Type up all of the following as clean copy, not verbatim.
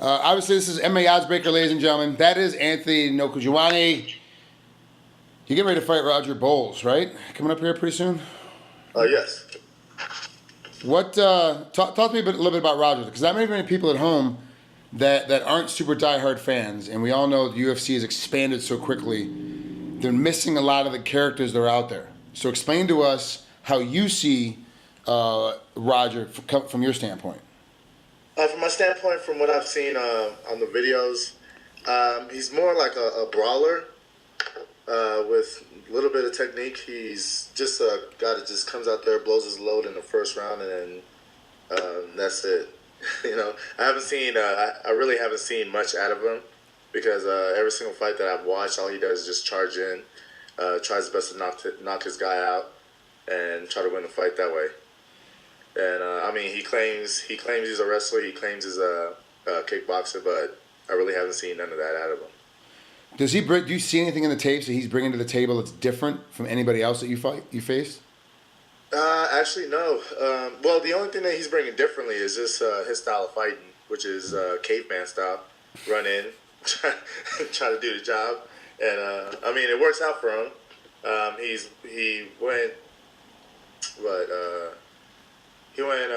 Obviously, this is MMA Oddsbreaker, ladies and gentlemen. That is Anthony Njokuani. You're getting ready to fight Roger Bowles, right? Coming up here pretty soon? Yes. What? Talk to me a little bit about Roger, because that may be many people at home that aren't super diehard fans, and we all know the UFC has expanded so quickly. They're missing a lot of the characters that are out there. So explain to us how you see Roger from your standpoint. From my standpoint, from what I've seen on the videos, he's more like a brawler with a little bit of technique. He's just a guy that just comes out there, blows his load in the first round, and then that's it. I really haven't seen much out of him because every single fight that I've watched, all he does is just charge in, tries his best to knock his guy out, and try to win the fight that way. And he claims he's a wrestler. He claims he's a kickboxer, but I really haven't seen none of that out of him. Do you see anything in the tapes that he's bringing to the table that's different from anybody else that you faced? Actually, no. Well, the only thing that he's bringing differently is just his style of fighting, which is caveman style. Run in, try to do the job, and it works out for him. He went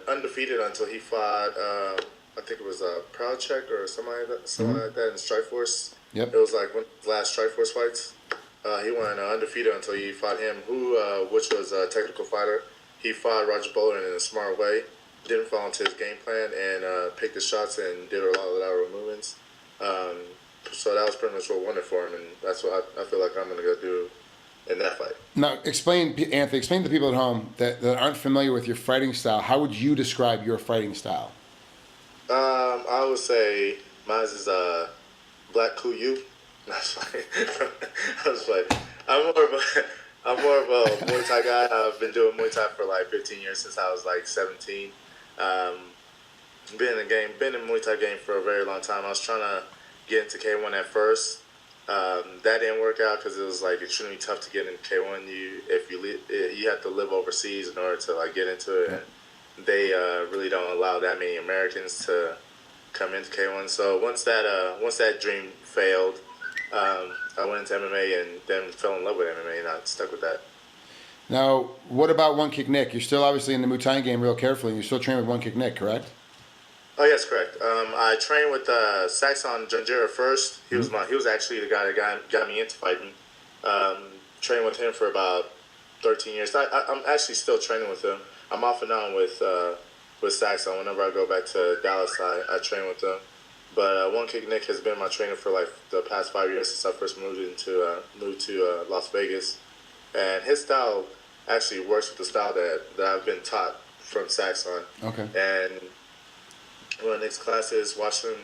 undefeated until he fought. I think it was Proud Check or something like that in Strikeforce. Yep. It was like one of the last Strikeforce fights. He went undefeated until he fought him, which was a technical fighter. He fought Roger Bowler in a smart way, didn't fall into his game plan, and picked his shots and did a lot of lateral movements. So that was pretty much what won it for him, and that's what I feel like I'm going to go do in that fight. Now, explain to the people at home that aren't familiar with your fighting style. How would you describe your fighting style? I would say mine is Black Kuyu. That's fine. I'm more of a Muay Thai guy. I've been doing Muay Thai for like 15 years since I was like 17. Been in Muay Thai game for a very long time. I was trying to get into K1 at first. That didn't work out because it was like extremely tough to get into K1. You have to live overseas in order to like get into it. Yeah. And they really don't allow that many Americans to come into K1. So once that dream failed, I went into MMA and then fell in love with MMA, and I stuck with that. Now, what about One Kick Nick? You're still obviously in the Muay Thai game real carefully, and you're still training with One Kick Nick, correct? Oh yes, correct. I trained with Saxon Janjira first. He was actually the guy that got me into fighting. Trained with him for about 13 years. I'm actually still training with him. I'm off and on with Saxon. Whenever I go back to Dallas, I train with him. But One Kick Nick has been my trainer for like the past 5 years since I first moved to Las Vegas, and his style actually works with the style that I've been taught from Saxon. Okay. And one of Nick's classes, watched him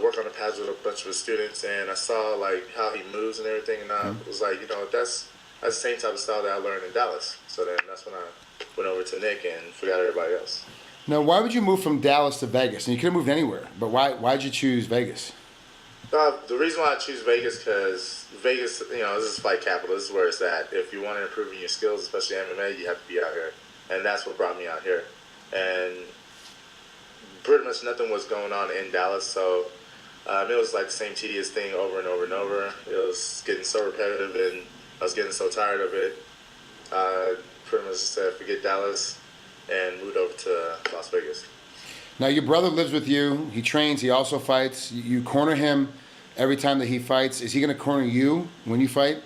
work on the pads with a bunch of his students, and I saw like how he moves and everything, and I was like, that's the same type of style that I learned in Dallas. So then that's when I went over to Nick and forgot everybody else. Now, why would you move from Dallas to Vegas? And you could have moved anywhere, but why'd you choose Vegas? The reason why I choose Vegas because Vegas, this is fight capital. This is where it's at. If you want to improve in your skills, especially MMA, you have to be out here, and that's what brought me out here. And pretty much nothing was going on in Dallas, so it was like the same tedious thing over and over and over. It was getting so repetitive, and I was getting so tired of it. Pretty much just said, forget Dallas, and moved over to Las Vegas. Now, your brother lives with you. He trains. He also fights. You corner him every time that he fights. Is he going to corner you when you fight?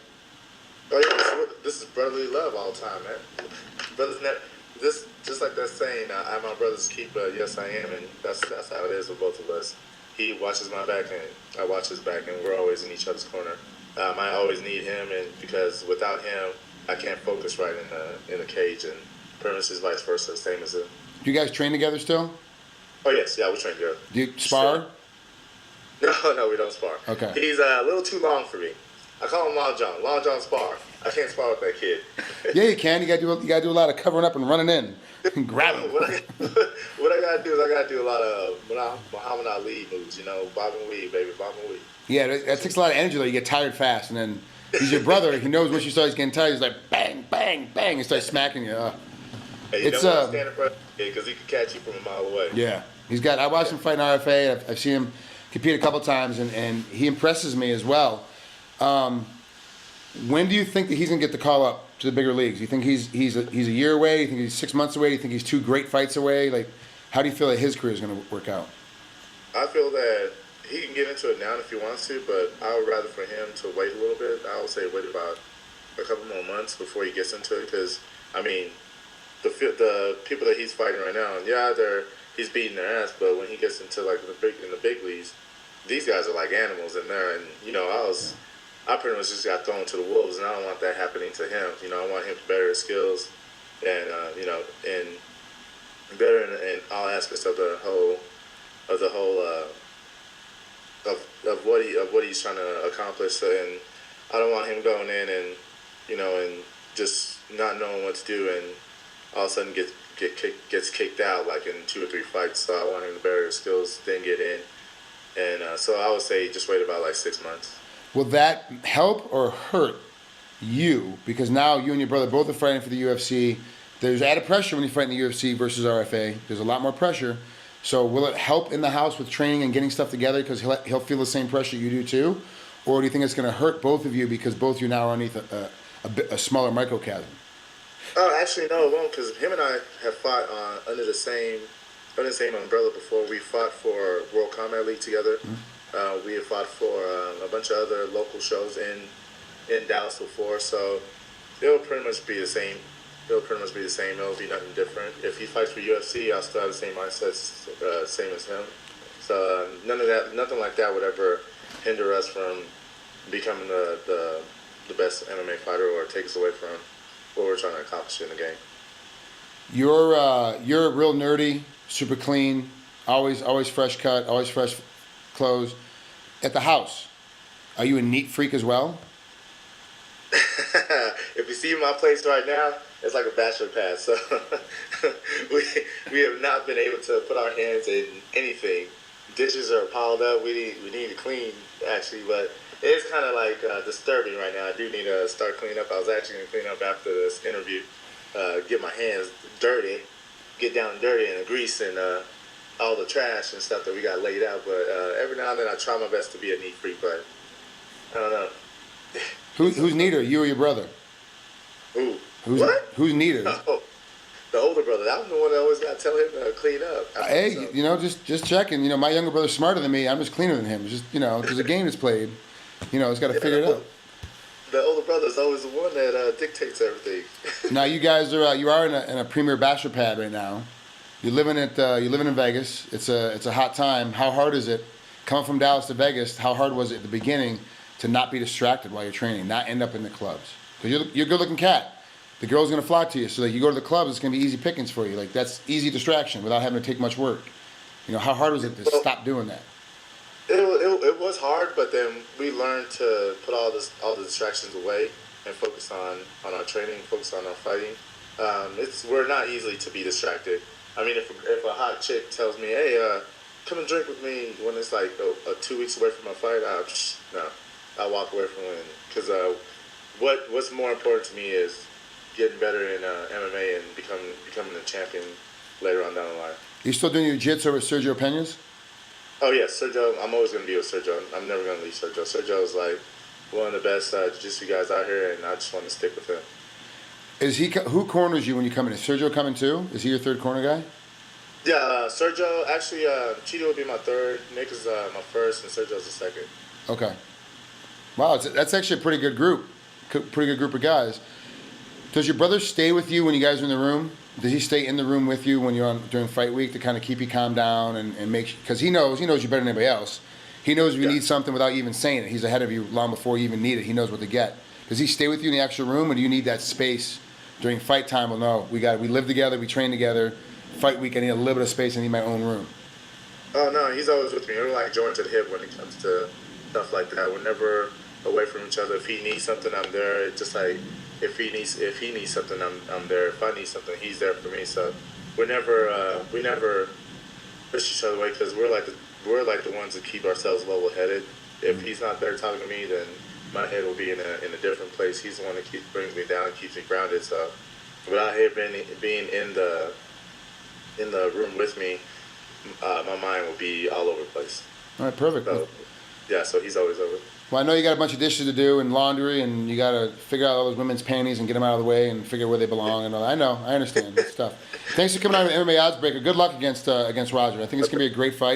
Oh, yeah. This is brotherly love all the time, man. Brothers never... Just like that saying, I'm my brother's keeper, yes I am, and that's how it is with both of us. He watches my back and I watch his back, and we're always in each other's corner. I always need him, and because without him, I can't focus right in the cage, and pretty much is vice versa, same as him. Do you guys train together still? Oh yes, yeah, we train together. Do you spar? No, we don't spar. Okay. He's a little too long for me. I call him Long John. Long John spar. I can't spar with that kid. Yeah, you can. You gotta do a lot of covering up and running in and grabbing. What I gotta do is I gotta do a lot of Muhammad Ali moves. Bob and weave, baby, bob and weave. Yeah, that takes a lot of energy though. You get tired fast, and then he's your brother. He knows once you start getting tired, he's like bang, bang, bang, and starts smacking you. Hey, you don't want to stand in front of him because he can catch you from a mile away. Yeah. I watched him fight in RFA. I've seen him compete a couple times, and he impresses me as well. When do you think that he's gonna get the call up to the bigger leagues? Do you think he's a year away? Do you think he's 6 months away? Do you think he's 2 great fights away? Like, how do you feel that his career is gonna work out? I feel that he can get into it now if he wants to, but I would rather for him to wait a little bit. I would say wait about a couple more months before he gets into it, because I mean, the people that he's fighting right now, yeah, he's beating their ass, but when he gets into like in the big leagues, these guys are like animals in there, and you know, I pretty much just got thrown to the wolves, and I don't want that happening to him. You know, I want him to better his skills, and you know, and better in all aspects of the whole of what he's trying to accomplish. And I don't want him going in and, you know, and just not knowing what to do, and all of a sudden gets kicked out like in 2 or 3 fights. So I want him to better his skills, then get in. And so I would say just wait about like 6 months. Will that help or hurt you? Because now you and your brother both are fighting for the UFC. There's added pressure when you fight in the UFC versus RFA. There's a lot more pressure. So will it help in the house with training and getting stuff together because he'll feel the same pressure you do too? Or do you think it's going to hurt both of you because both of you now are underneath a smaller microcosm? Oh, actually, no, it won't, because him and I have fought under the same umbrella before. We fought for World Combat League together. Mm-hmm. We have fought for a bunch of other local shows in Dallas before, so it'll pretty much be the same. It'll be nothing different. If he fights for UFC, I'll still have the same mindset, same as him. So nothing like that would ever hinder us from becoming the best MMA fighter or take us away from what we're trying to accomplish in the game. You're real nerdy, super clean, always fresh cut, always fresh clothes. At the house, are you a neat freak as well? If you see my place right now, it's like a bachelor pad. So we have not been able to put our hands in anything. Dishes are piled up. We need to clean, actually, but it's kind of like disturbing right now. I do need to start cleaning up. I was actually going to clean up after this interview, get my hands dirty, get down dirty and the grease and all the trash and stuff that we got laid out. But every now and then I try my best to be a neat freak, but I don't know. Who's neater, you or your brother? Ooh. Who's neater? Oh, the older brother. I'm the one that always got to tell him to clean up. Hey, you know, just checking. You know, my younger brother's smarter than me. I'm just cleaner than him. It's just, you know, there's a game that's played. You know, he's got to figure it out. The older brother's always the one that dictates everything. Now you guys are in a premier bachelor pad right now. You're living in Vegas. It's a hot time. How hard is it coming from Dallas to Vegas? How hard was it at the beginning to not be distracted while you're training, not end up in the clubs? Because you're a good-looking cat. The girl's gonna flock to you. So like you go to the clubs, it's gonna be easy pickings for you. Like that's easy distraction without having to take much work. You know, how hard was it to stop doing that? It was hard, but then we learned to put all the distractions away and focus on our training, focus on our fighting. We're not easily to be distracted. I mean, if a hot chick tells me, hey, come and drink with me when it's like 2 weeks away from my fight, I'll walk away from it. Because what's more important to me is getting better in MMA and becoming a champion later on down the line. You still doing your jiu-jitsu with Sergio Peñas? Oh yeah, Sergio. I'm always gonna be with Sergio. I'm never gonna leave Sergio. Sergio is like one of the best jiu-jitsu guys out here, and I just want to stick with him. Is he? Who corners you when you come in? Is Sergio coming too? Is he your third corner guy? Yeah, Sergio. Actually, Cheeto would be my third. Nick is my first, and Sergio's the second. Okay. Wow, that's actually a pretty good group. Pretty good group of guys. Does your brother stay with you when you guys are in the room? Does he stay in the room with you when you're during fight week to kind of keep you calm down and make, because he knows you better than anybody else. He knows if you need something without you even saying it. He's ahead of you long before you even need it. He knows what to get. Does he stay with you in the actual room, or do you need that space during fight time? Well, no, we live together, we train together. Fight week, I need a little bit of space. I need my own room. Oh no, he's always with me. We're like joined to the hip when it comes to stuff like that. We're never away from each other. If he needs something, I'm there. Just like if he needs something, I'm there. If I need something, he's there for me. So we never push each other away, because we're like the ones that keep ourselves level headed. If he's not there talking to me, then my head will be in a different place. He's the one that brings me down and keeps me grounded. So without him being in the room with me, my mind will be all over the place. All right, perfect. So, yeah, so he's always over. Well, I know you got a bunch of dishes to do and laundry, and you got to figure out all those women's panties and get them out of the way and figure where they belong. And all that. I know, I understand. It's tough. Thanks for coming on to MMA Oddsbreaker. Good luck against Roger. I think it's gonna be a great fight.